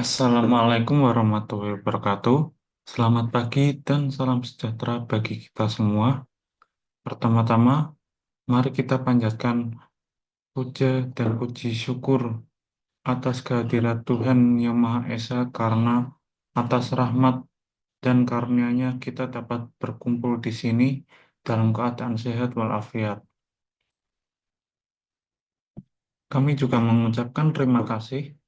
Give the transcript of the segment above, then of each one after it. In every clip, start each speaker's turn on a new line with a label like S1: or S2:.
S1: Assalamualaikum warahmatullahi wabarakatuh. Selamat pagi dan salam sejahtera bagi kita semua. Pertama-tama, mari kita panjatkan puja dan puji syukur atas kehadirat Tuhan Yang Maha Esa karena atas rahmat dan karunia-Nya kita dapat berkumpul di sini dalam keadaan sehat walafiat. Kami juga mengucapkan terima kasih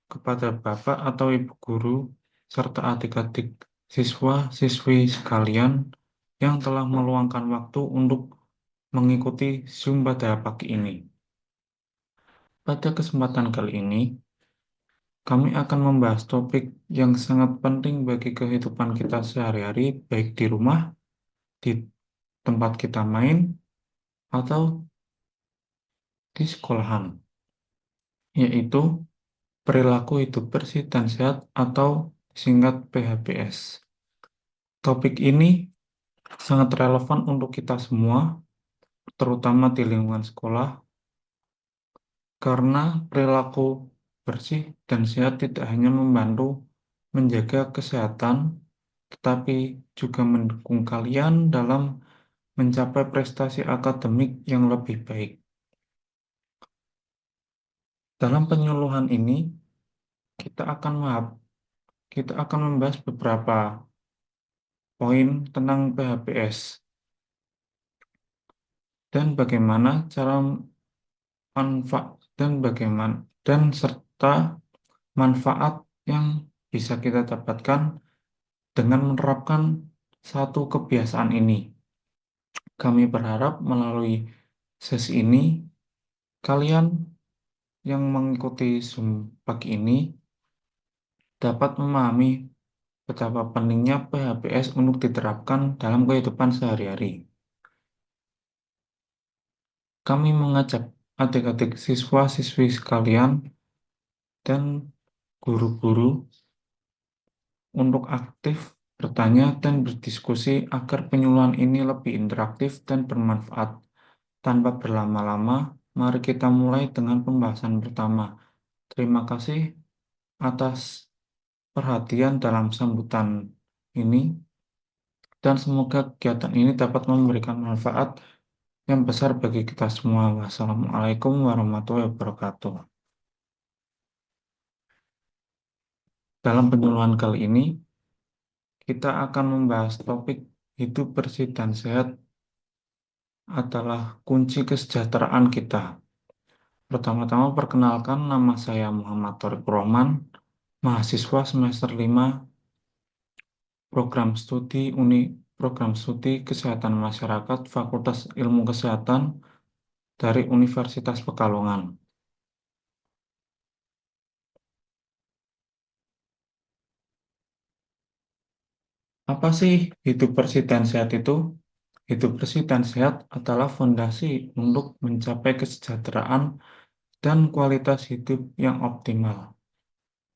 S1: kepada Bapak atau Ibu guru serta adik-adik siswa-siswi sekalian yang telah meluangkan waktu untuk mengikuti Zoom pada pagi ini. Pada kesempatan kali ini, kami akan membahas topik yang sangat penting bagi kehidupan kita sehari-hari, baik di rumah, di tempat kita main, atau di sekolahan, yaitu perilaku hidup bersih dan sehat atau singkat PHBS. Topik ini sangat relevan untuk kita semua, terutama di lingkungan sekolah, karena perilaku bersih dan sehat tidak hanya membantu menjaga kesehatan, tetapi juga mendukung kalian dalam mencapai prestasi akademik yang lebih baik. Dalam penyuluhan ini, kita akan membahas beberapa poin tentang PHBS dan bagaimana cara manfaat dan serta manfaat yang bisa kita dapatkan dengan menerapkan satu kebiasaan ini. Kami berharap melalui sesi ini, kalian yang mengikuti Zoom pagi ini dapat memahami betapa pentingnya PHBS untuk diterapkan dalam kehidupan sehari-hari. Kami mengajak adik-adik siswa-siswi sekalian dan guru-guru untuk aktif bertanya dan berdiskusi agar penyuluhan ini lebih interaktif dan bermanfaat. Tanpa berlama-lama, mari kita mulai dengan pembahasan pertama. Terima kasih atas perhatian dalam sambutan ini, dan semoga kegiatan ini dapat memberikan manfaat yang besar bagi kita semua. Wassalamualaikum warahmatullahi wabarakatuh. Dalam penyuluhan kali ini, kita akan membahas topik hidup bersih dan sehat adalah kunci kesejahteraan kita. Pertama-tama perkenalkan, nama saya Muhammad Thoriq Rohman, mahasiswa semester 5 program studi Kesehatan Masyarakat Fakultas Ilmu Kesehatan dari Universitas Pekalongan. Apa sih hidup bersih dan sehat itu? Hidup bersih dan sehat adalah fondasi untuk mencapai kesejahteraan dan kualitas hidup yang optimal.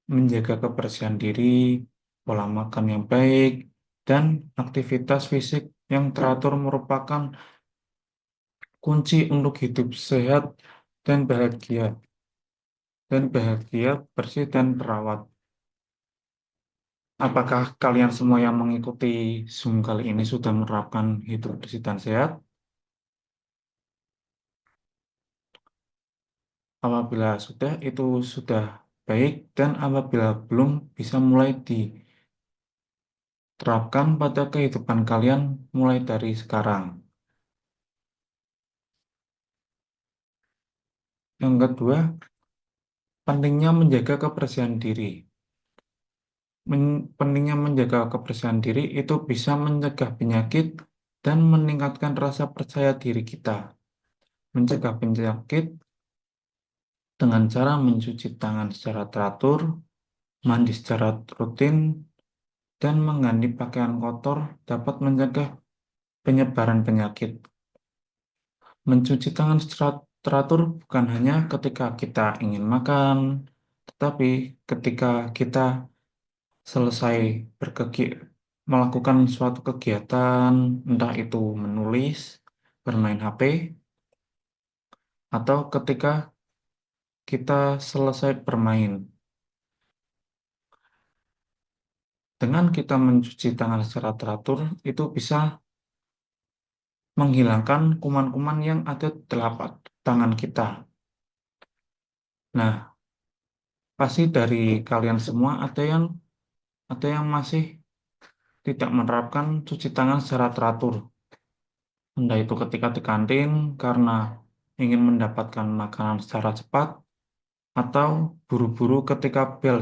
S1: Menjaga kebersihan diri, pola makan yang baik, dan aktivitas fisik yang teratur merupakan kunci untuk hidup sehat dan bahagia, bersih dan terawat. Apakah kalian semua yang mengikuti Zoom kali ini sudah menerapkan hidup bersih dan sehat? Apabila sudah, itu sudah baik, dan apabila belum, bisa mulai diterapkan pada kehidupan kalian mulai dari sekarang. Yang kedua, pentingnya menjaga kebersihan diri. Pentingnya menjaga kebersihan diri itu bisa mencegah penyakit dan meningkatkan rasa percaya diri kita. Mencegah penyakit dengan cara mencuci tangan secara teratur, mandi secara rutin, dan mengganti pakaian kotor dapat mencegah penyebaran penyakit. Mencuci tangan secara teratur bukan hanya ketika kita ingin makan, tetapi ketika kita selesai melakukan suatu kegiatan, entah itu menulis, bermain HP, atau ketika kita selesai bermain. Dengan kita mencuci tangan secara teratur, itu bisa menghilangkan kuman-kuman yang ada di telapak tangan kita. Nah, pasti dari kalian semua ada yang masih tidak menerapkan cuci tangan secara teratur. Entah itu ketika di kantin karena ingin mendapatkan makanan secara cepat, atau buru-buru ketika bel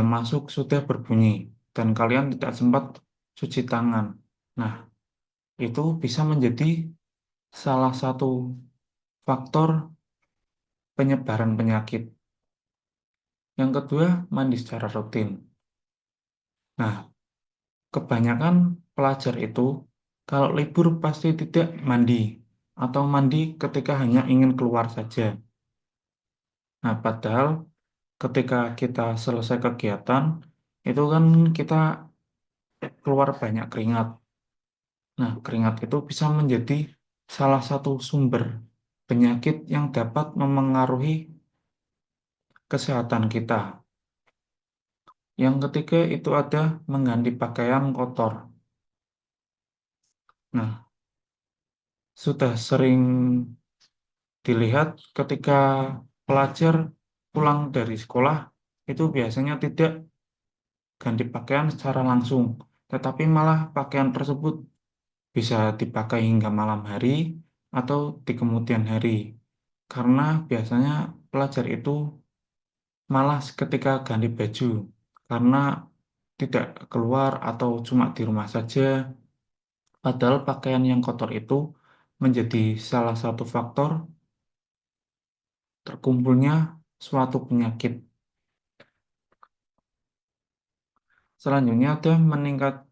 S1: masuk sudah berbunyi, dan kalian tidak sempat cuci tangan. Nah, itu bisa menjadi salah satu faktor penyebaran penyakit. Yang kedua, mandi secara rutin. Nah, kebanyakan pelajar itu kalau libur pasti tidak mandi atau mandi ketika hanya ingin keluar saja. Nah, padahal ketika kita selesai kegiatan, itu kan kita keluar banyak keringat. Nah, keringat itu bisa menjadi salah satu sumber penyakit yang dapat memengaruhi kesehatan kita. Yang ketiga itu ada mengganti pakaian kotor. Nah, sudah sering dilihat ketika pelajar pulang dari sekolah itu biasanya tidak ganti pakaian secara langsung, tetapi malah pakaian tersebut bisa dipakai hingga malam hari atau di kemudian hari. Karena biasanya pelajar itu malas ketika ganti baju karena tidak keluar atau cuma di rumah saja. Padahal pakaian yang kotor itu menjadi salah satu faktor terkumpulnya suatu penyakit. Selanjutnya ada meningkat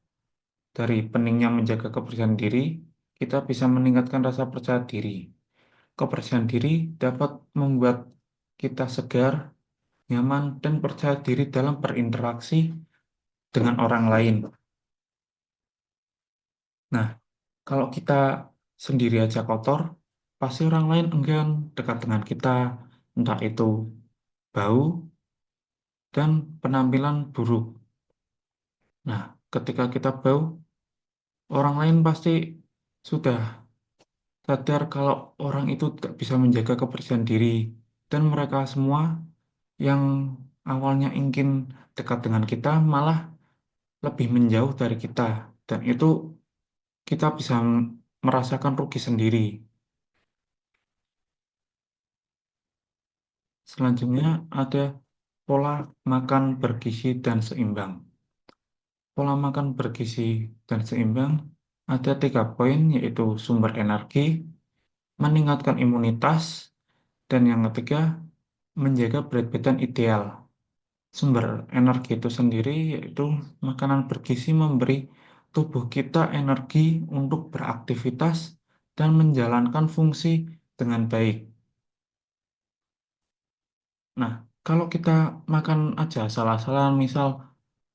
S1: dari pentingnya menjaga kebersihan diri, kita bisa meningkatkan rasa percaya diri. Kebersihan diri dapat membuat kita segar, nyaman, dan percaya diri dalam berinteraksi dengan orang lain. Nah, kalau kita sendiri aja kotor, pasti orang lain enggan dekat dengan kita, entah itu bau dan penampilan buruk. Nah, ketika kita bau, orang lain pasti sudah sadar kalau orang itu tidak bisa menjaga kebersihan diri, dan mereka semua yang awalnya ingin dekat dengan kita malah lebih menjauh dari kita, dan itu kita bisa merasakan rugi sendiri. Selanjutnya ada pola makan bergizi dan seimbang. Pola makan bergizi dan seimbang ada 3 poin, yaitu sumber energi, meningkatkan imunitas, dan yang ketiga, menjaga berat badan ideal. Sumber energi itu sendiri yaitu makanan bergizi memberi tubuh kita energi untuk beraktivitas dan menjalankan fungsi dengan baik. Nah, kalau kita makan aja salah-salah, misal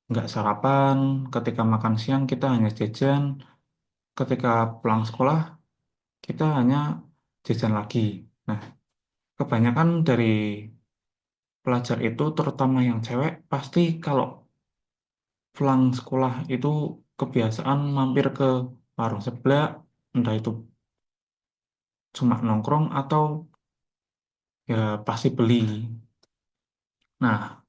S1: nggak sarapan, ketika makan siang kita hanya jajan, ketika pulang sekolah kita hanya jajan lagi. Nah, kebanyakan dari pelajar itu, terutama yang cewek, pasti kalau pulang sekolah itu kebiasaan mampir ke warung sebelah, entah itu cuma nongkrong atau ya pasti beli. Nah,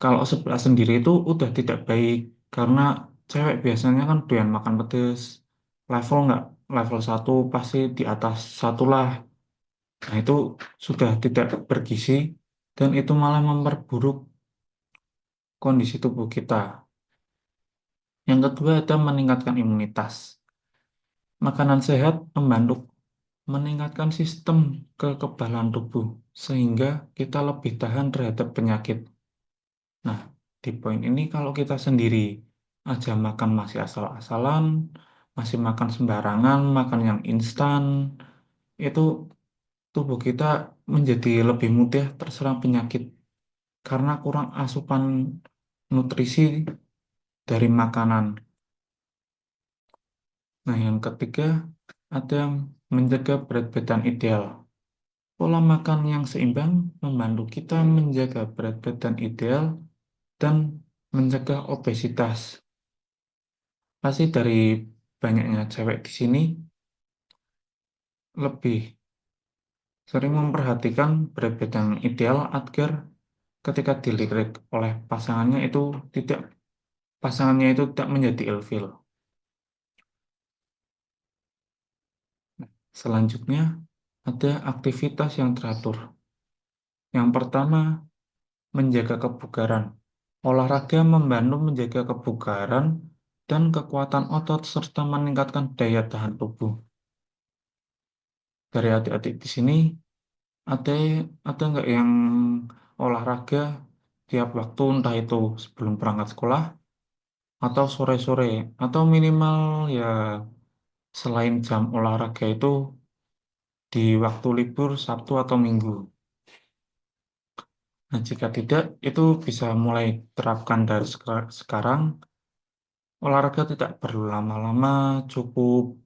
S1: kalau sebelah sendiri itu udah tidak baik karena cewek biasanya kan doyan makan pedes. Level nggak level 1 pasti di atas satu lah. Nah, itu sudah tidak bergizi dan itu malah memperburuk kondisi tubuh kita. Yang kedua ada meningkatkan imunitas. Makanan sehat membantu meningkatkan sistem kekebalan tubuh sehingga kita lebih tahan terhadap penyakit. Nah, di poin ini kalau kita sendiri aja makan masih asal-asalan, masih makan sembarangan, makan yang instan, itu tubuh kita menjadi lebih mudah terserang penyakit karena kurang asupan nutrisi dari makanan. Nah, yang ketiga ada menjaga berat badan ideal. Pola makan yang seimbang membantu kita menjaga berat badan ideal dan mencegah obesitas. Pasti dari banyaknya cewek di sini lebih sering memperhatikan berat badan ideal agar ketika dilirik oleh tidak pasangannya itu tidak menjadi ilfil. Selanjutnya ada aktivitas yang teratur. Yang pertama, menjaga kebugaran. Olahraga membantu menjaga kebugaran dan kekuatan otot serta meningkatkan daya tahan tubuh. Dari adik-adik di sini ada ada nggak yang olahraga tiap waktu entah itu sebelum berangkat sekolah atau sore-sore atau minimal ya selain jam olahraga itu di waktu libur Sabtu atau Minggu. Nah, jika tidak, itu bisa mulai terapkan dari sekarang. Olahraga tidak perlu lama-lama, cukup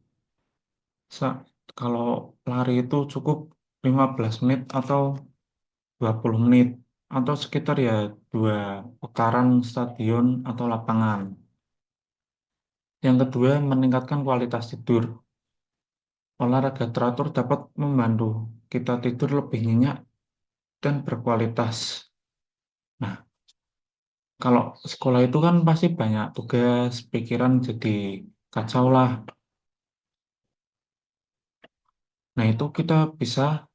S1: sa- kalau lari itu cukup 15 menit atau 20 menit atau sekitar ya 2 putaran stadion atau lapangan. Yang kedua, meningkatkan kualitas tidur. Olahraga teratur dapat membantu kita tidur lebih nyenyak dan berkualitas. Nah, kalau sekolah itu kan pasti banyak tugas, pikiran jadi kacau lah. Nah, itu kita bisa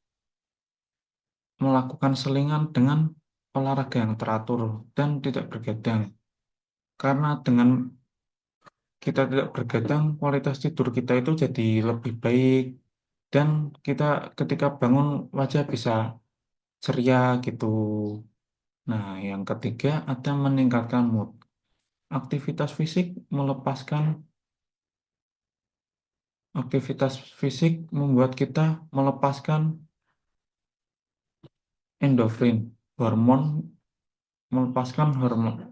S1: melakukan selingan dengan olahraga yang teratur dan tidak bergadang. Karena dengan kita tidak bergadang, kualitas tidur kita itu jadi lebih baik dan kita ketika bangun wajah bisa ceria gitu. Nah, yang ketiga ada meningkatkan mood. Aktivitas fisik melepaskan Aktivitas fisik membuat kita melepaskan endorfin, hormon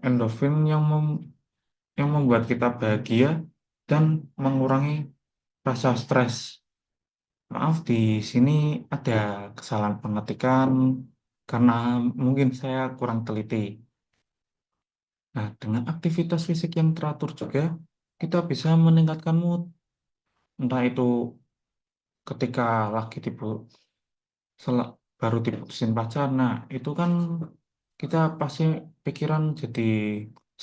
S1: endorfin yang membuat kita bahagia dan mengurangi rasa stres. Maaf, di sini ada kesalahan pengetikan karena mungkin saya kurang teliti. Nah, dengan aktivitas fisik yang teratur juga, kita bisa meningkatkan mood. Entah itu ketika lagi baru diputusin pacar, nah itu kan kita pasti pikiran jadi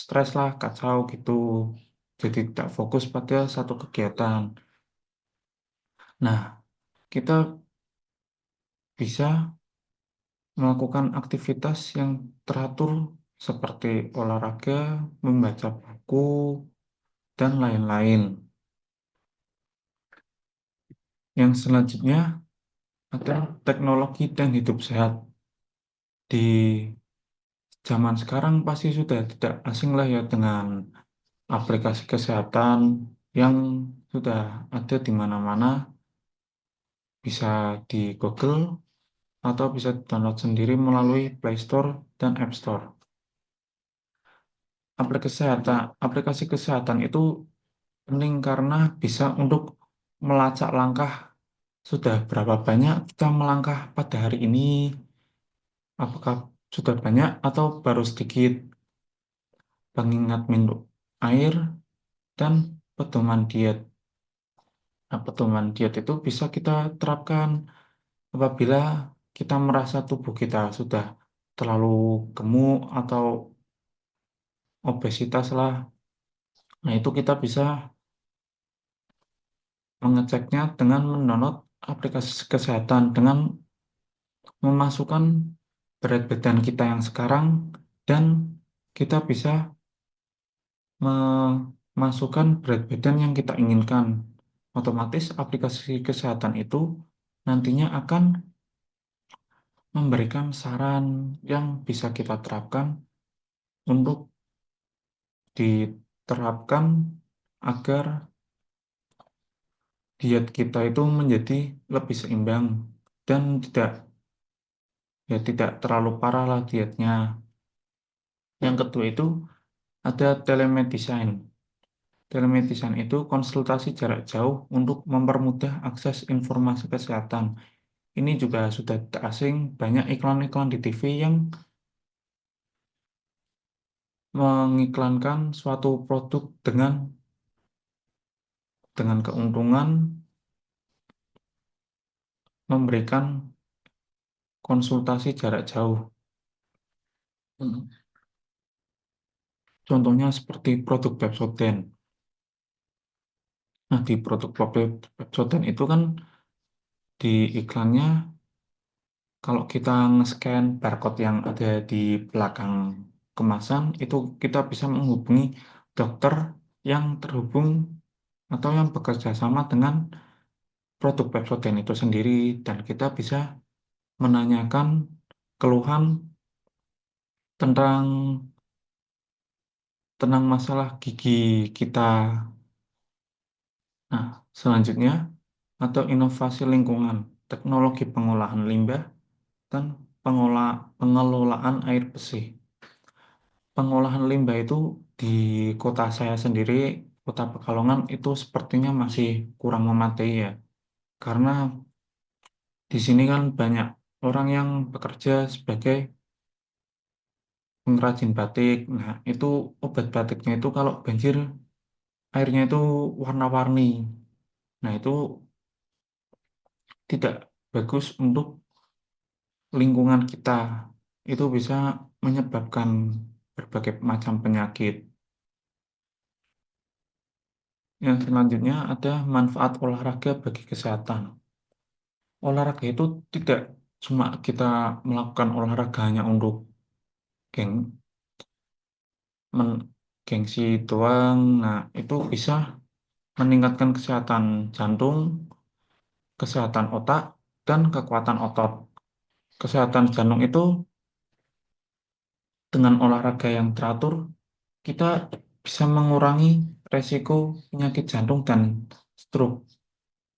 S1: stres lah, kacau gitu. Jadi tidak fokus pada satu kegiatan. Nah, kita bisa melakukan aktivitas yang teratur seperti olahraga, membaca buku, dan lain-lain. Yang selanjutnya ada teknologi dan hidup sehat. Di zaman sekarang pasti sudah tidak asing lah ya dengan aplikasi kesehatan yang sudah ada di mana-mana, bisa di Google atau bisa download sendiri melalui Play Store dan App Store. Aplikasi kesehatan itu penting karena bisa untuk melacak langkah sudah berapa banyak kita melangkah pada hari ini, apakah sudah banyak atau baru sedikit, pengingat minum air, dan pedoman diet. Nah, pedoman diet itu bisa kita terapkan apabila kita merasa tubuh kita sudah terlalu gemuk atau obesitas lah. Nah, itu kita bisa mengeceknya dengan mendownload aplikasi kesehatan dengan memasukkan berat badan kita yang sekarang dan kita bisa memasukkan berat badan yang kita inginkan. Otomatis aplikasi kesehatan itu nantinya akan memberikan saran yang bisa kita terapkan untuk diterapkan agar diet kita itu menjadi lebih seimbang dan tidak terlalu parah lah dietnya. Yang kedua itu ada telemedicine. Telemedicine itu konsultasi jarak jauh untuk mempermudah akses informasi kesehatan. Ini juga sudah tak asing, banyak iklan-iklan di TV yang mengiklankan suatu produk dengan keuntungan memberikan konsultasi jarak jauh. Hmm. Contohnya seperti produk Pepsodent. Nah, di produk Pepsodent itu kan di iklannya kalau kita nge-scan barcode yang ada di belakang kemasan itu kita bisa menghubungi dokter yang terhubung atau yang bekerja sama dengan produk Pepsodent itu sendiri dan kita bisa menanyakan keluhan tentang tentang masalah gigi kita. Nah, selanjutnya atau inovasi lingkungan, teknologi pengolahan limbah dan pengelolaan air bersih. Pengolahan limbah itu di kota saya sendiri, Kota Pekalongan itu sepertinya masih kurang memadai ya. Karena di sini kan banyak orang yang bekerja sebagai pengrajin batik. Nah, itu obat batiknya itu kalau banjir airnya itu warna-warni. Nah, itu tidak bagus untuk lingkungan kita. Itu bisa menyebabkan berbagai macam penyakit. Yang selanjutnya ada manfaat olahraga bagi kesehatan. Olahraga itu tidak cuma kita melakukan olahraga hanya untuk geng, men- gengsi doang. Nah, itu bisa meningkatkan kesehatan jantung, kesehatan otak, dan kekuatan otot. Kesehatan jantung itu dengan olahraga yang teratur, kita bisa mengurangi resiko penyakit jantung dan stroke.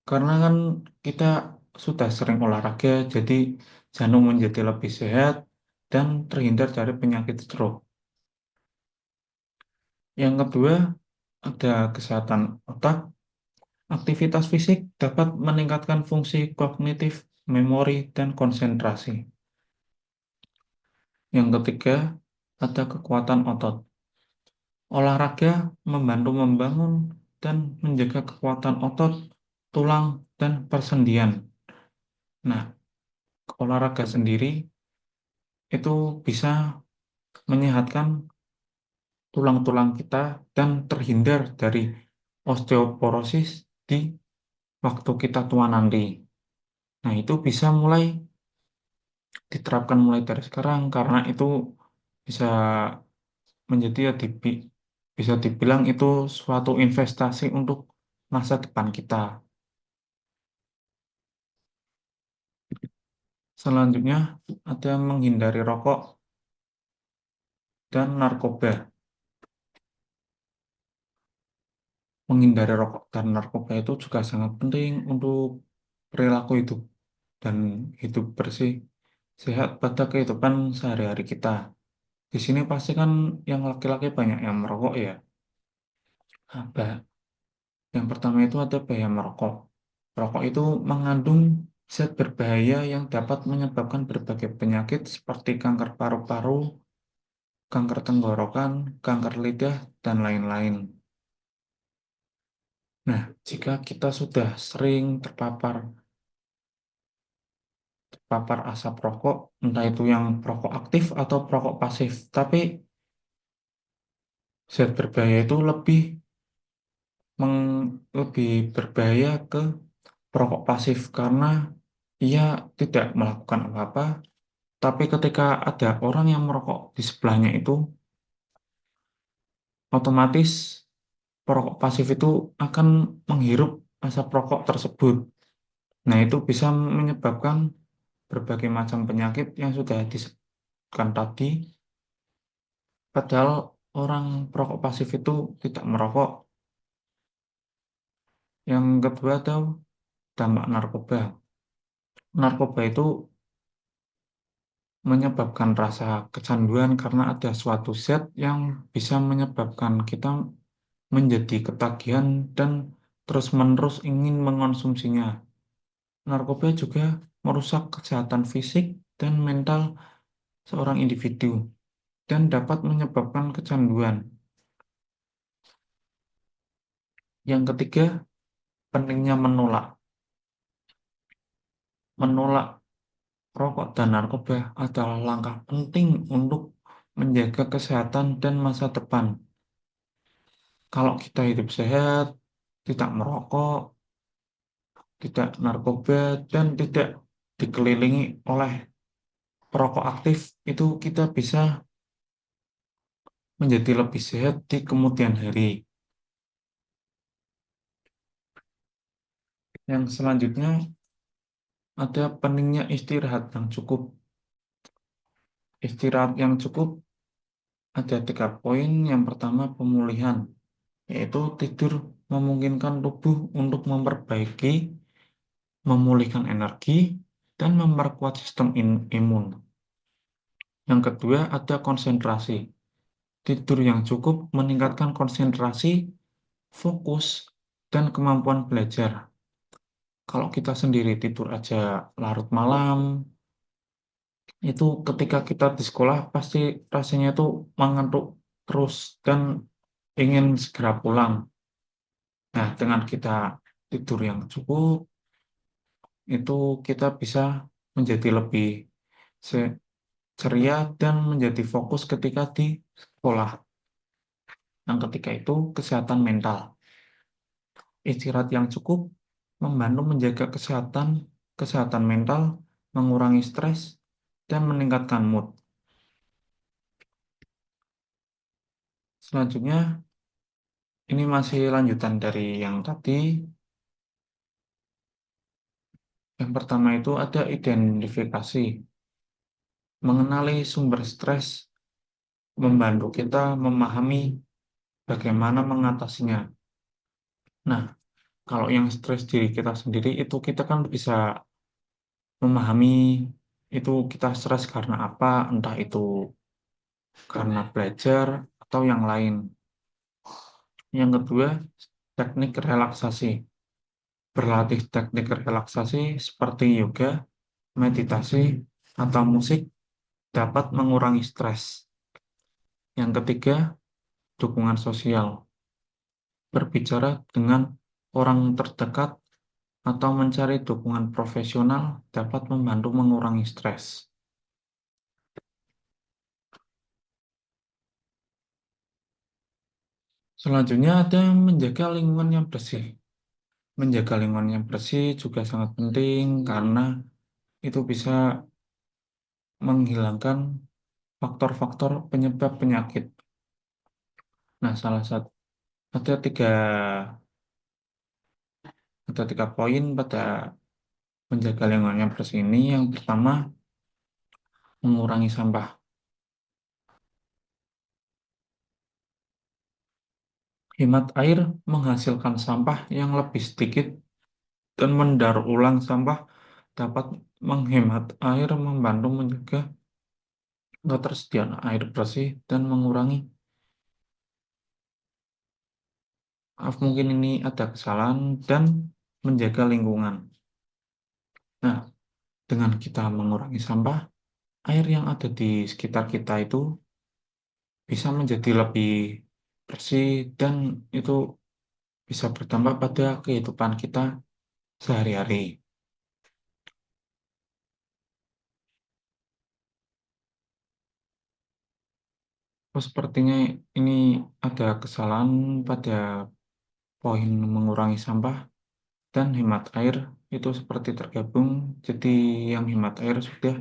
S1: Karena kan kita sudah sering olahraga, jadi jantung menjadi lebih sehat dan terhindar dari penyakit stroke. Yang kedua, ada kesehatan otak. Aktivitas fisik dapat meningkatkan fungsi kognitif, memori, dan konsentrasi. Yang ketiga, ada kekuatan otot. Olahraga membantu membangun dan menjaga kekuatan otot, tulang, dan persendian. Nah, olahraga sendiri itu bisa menyehatkan tulang-tulang kita dan terhindar dari osteoporosis di waktu kita tua nanti. Nah, itu bisa mulai diterapkan mulai dari sekarang karena itu bisa menjadi ya bisa dibilang itu suatu investasi untuk masa depan kita. Selanjutnya ada menghindari rokok dan narkoba. Menghindari rokok dan narkoba itu juga sangat penting untuk perilaku hidup dan hidup bersih, sehat pada kehidupan sehari-hari kita. Di sini pasti kan yang laki-laki banyak yang merokok ya. Apa? Yang pertama itu ada bahaya merokok. Rokok itu mengandung zat berbahaya yang dapat menyebabkan berbagai penyakit seperti kanker paru-paru, kanker tenggorokan, kanker lidah, dan lain-lain. Nah, jika kita sudah sering terpapar asap rokok, entah itu yang perokok aktif atau perokok pasif, tapi zat berbahaya itu lebih berbahaya ke perokok pasif karena ia tidak melakukan apa-apa, tapi ketika ada orang yang merokok di sebelahnya itu, otomatis perokok pasif itu akan menghirup asap rokok tersebut. Nah, itu bisa menyebabkan berbagai macam penyakit yang sudah disebutkan tadi, padahal orang perokok pasif itu tidak merokok. Yang kedua ada dampak narkoba. Narkoba itu menyebabkan rasa kecanduan karena ada suatu zat yang bisa menyebabkan kita menjadi ketagihan dan terus-menerus ingin mengonsumsinya. Narkoba juga merusak kesehatan fisik dan mental seorang individu. dan dapat menyebabkan kecanduan. Yang ketiga, pentingnya menolak. Menolak rokok dan narkoba adalah langkah penting untuk menjaga kesehatan dan masa depan. Kalau kita hidup sehat, tidak merokok, tidak narkoba, dan tidak dikelilingi oleh perokok aktif, itu kita bisa menjadi lebih sehat di kemudian hari. Yang selanjutnya ada pentingnya istirahat yang cukup. Istirahat yang cukup ada 3 poin. Yang pertama, pemulihan, yaitu tidur memungkinkan tubuh untuk memperbaiki, memulihkan energi, dan memperkuat sistem imun. Yang kedua, ada konsentrasi. Tidur yang cukup meningkatkan konsentrasi, fokus, dan kemampuan belajar. Kalau kita sendiri tidur aja larut malam, itu ketika kita di sekolah pasti rasanya itu mengantuk terus dan ingin segera pulang. Nah, dengan kita tidur yang cukup, itu kita bisa menjadi lebih se- ceria dan menjadi fokus ketika di sekolah. Yang ketiga itu kesehatan mental. Istirahat yang cukup membantu menjaga kesehatan mental, mengurangi stres, dan meningkatkan mood. Selanjutnya, ini masih lanjutan dari yang tadi. Yang pertama itu ada identifikasi. Mengenali sumber stres membantu kita memahami bagaimana mengatasinya. Nah, kalau yang stres diri kita sendiri itu kita kan bisa memahami itu kita stres karena apa, entah itu karena belajar atau yang lain. Yang kedua, teknik relaksasi. Berlatih teknik relaksasi seperti yoga, meditasi, atau musik dapat mengurangi stres. Yang ketiga, dukungan sosial. Berbicara dengan orang terdekat atau mencari dukungan profesional dapat membantu mengurangi stres. Selanjutnya ada menjaga lingkungan yang bersih. Menjaga lingkungan yang bersih juga sangat penting karena itu bisa menghilangkan faktor-faktor penyebab penyakit. Nah, salah satu ada tiga ada 3 poin pada menjaga lingkungan yang bersih ini. Yang pertama, mengurangi sampah. Hemat air menghasilkan sampah yang lebih sedikit dan mendaur ulang sampah dapat menghemat air, membantu menjaga ketersediaan air bersih dan mengurangi, maaf mungkin ini ada kesalahan, dan menjaga lingkungan. Nah, dengan kita mengurangi sampah, air yang ada di sekitar kita itu bisa menjadi lebih bersih dan itu bisa berdampak pada kehidupan kita sehari-hari. Oh, sepertinya ini ada kesalahan pada poin mengurangi sampah dan hemat air itu seperti tergabung. Jadi yang hemat air sudah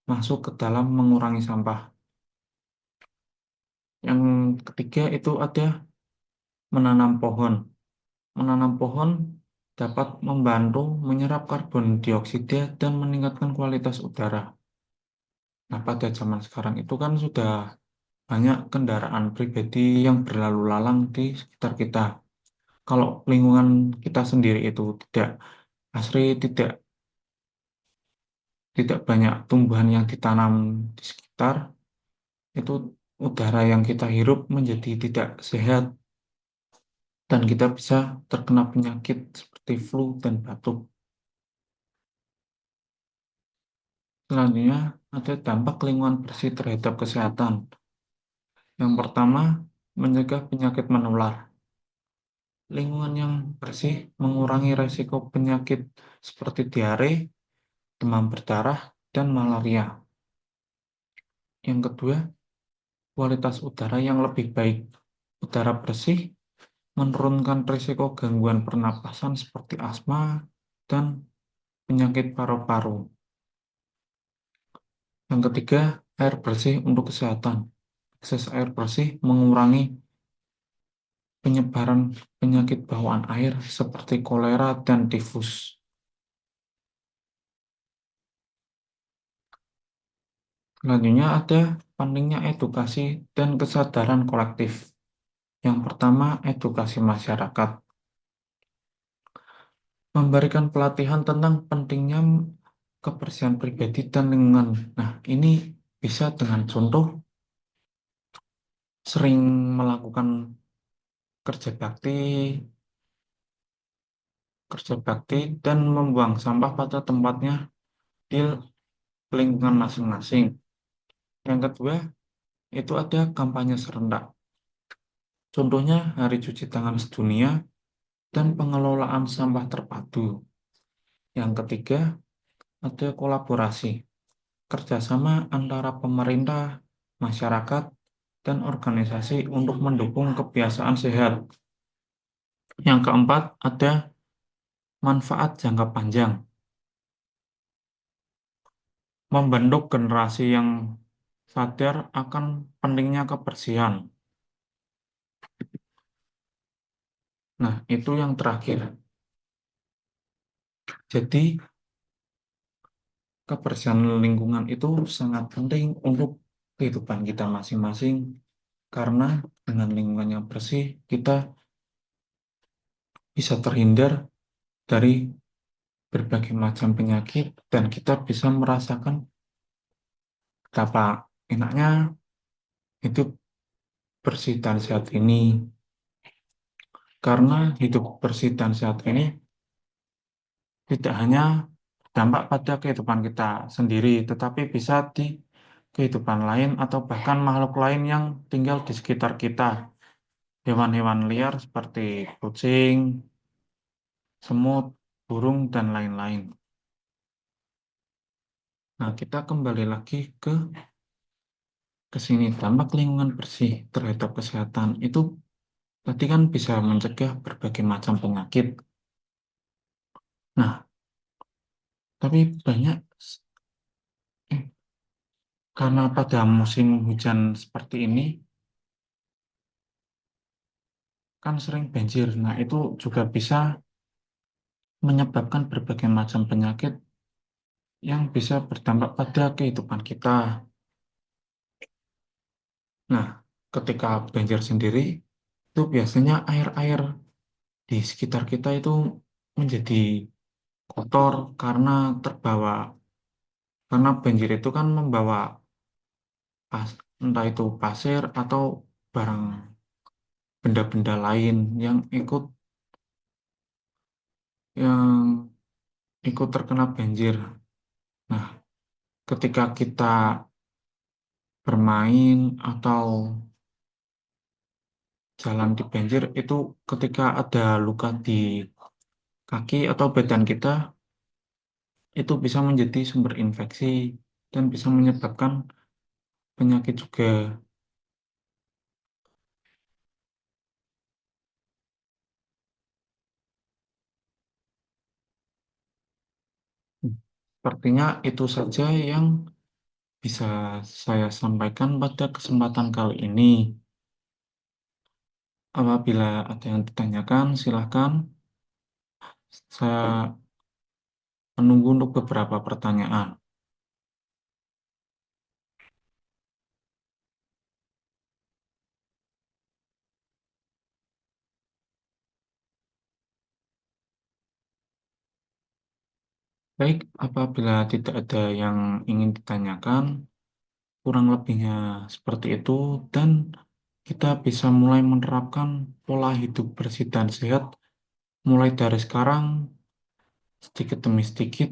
S1: masuk ke dalam mengurangi sampah. Yang ketiga itu ada menanam pohon. Menanam pohon dapat membantu menyerap karbon dioksida dan meningkatkan kualitas udara. Nah, pada zaman sekarang itu kan sudah banyak kendaraan pribadi yang berlalu lalang di sekitar kita. Kalau lingkungan kita sendiri itu tidak asri, tidak banyak tumbuhan yang ditanam di sekitar, itu udara yang kita hirup menjadi tidak sehat dan kita bisa terkena penyakit seperti flu dan batuk. Selanjutnya, ada dampak lingkungan bersih terhadap kesehatan. Yang pertama, mencegah penyakit menular. Lingkungan yang bersih mengurangi risiko penyakit seperti diare, demam berdarah, dan malaria. Yang kedua, kualitas udara yang lebih baik. Udara bersih menurunkan risiko gangguan pernapasan seperti asma dan penyakit paru-paru. Yang ketiga, air bersih untuk kesehatan. Akses air bersih mengurangi penyebaran penyakit bawaan air seperti kolera dan tifus. Selanjutnya ada pentingnya edukasi dan kesadaran kolektif. Yang pertama, edukasi masyarakat. Memberikan pelatihan tentang pentingnya kebersihan pribadi dan lingkungan. Nah, ini bisa dengan contoh sering melakukan kerja bakti, kerja bakti dan membuang sampah pada tempatnya di lingkungan masing-masing. Yang kedua, itu ada kampanye serentak. Contohnya Hari Cuci Tangan Sedunia dan pengelolaan sampah terpadu. Yang ketiga, ada kolaborasi, kerjasama antara pemerintah, masyarakat, dan organisasi untuk mendukung kebiasaan sehat. Yang keempat, ada manfaat jangka panjang, membentuk generasi yang sadar akan pentingnya kebersihan. Nah, itu yang terakhir. Jadi, kebersihan lingkungan itu sangat penting untuk kehidupan kita masing-masing, karena dengan lingkungan yang bersih, kita bisa terhindar dari berbagai macam penyakit dan kita bisa merasakan betapa enaknya hidup bersih dan sehat ini. Karena hidup bersih dan sehat ini tidak hanya berdampak pada kehidupan kita sendiri, tetapi bisa di kehidupan lain atau bahkan makhluk lain yang tinggal di sekitar kita. Hewan-hewan liar seperti kucing, semut, burung, dan lain-lain. Nah, kita kembali lagi ke sini. Dampak lingkungan bersih terhadap kesehatan itu tadi kan bisa mencegah berbagai macam penyakit. Nah, tapi banyak eh, karena pada musim hujan seperti ini kan sering banjir. Nah, itu juga bisa menyebabkan berbagai macam penyakit yang bisa berdampak pada kehidupan kita. Nah, ketika banjir sendiri, itu biasanya air-air di sekitar kita itu menjadi kotor karena terbawa, karena banjir itu kan membawa pas, entah itu pasir atau barang benda-benda lain yang ikut terkena banjir. Nah, ketika kita bermain atau jalan di banjir itu ketika ada luka di kaki atau badan kita itu bisa menjadi sumber infeksi dan bisa menyebabkan penyakit juga. Sepertinya itu saja yang bisa saya sampaikan pada kesempatan kali ini. Apabila ada yang ditanyakan, silakan. Saya menunggu untuk beberapa pertanyaan. Baik, apabila tidak ada yang ingin ditanyakan, kurang lebihnya seperti itu, dan kita bisa mulai menerapkan pola hidup bersih dan sehat mulai dari sekarang, sedikit demi sedikit,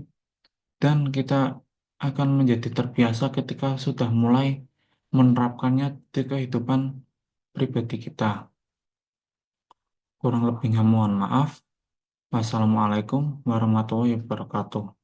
S1: dan kita akan menjadi terbiasa ketika sudah mulai menerapkannya di kehidupan pribadi kita. Kurang lebihnya mohon maaf. Wassalamualaikum warahmatullahi wabarakatuh.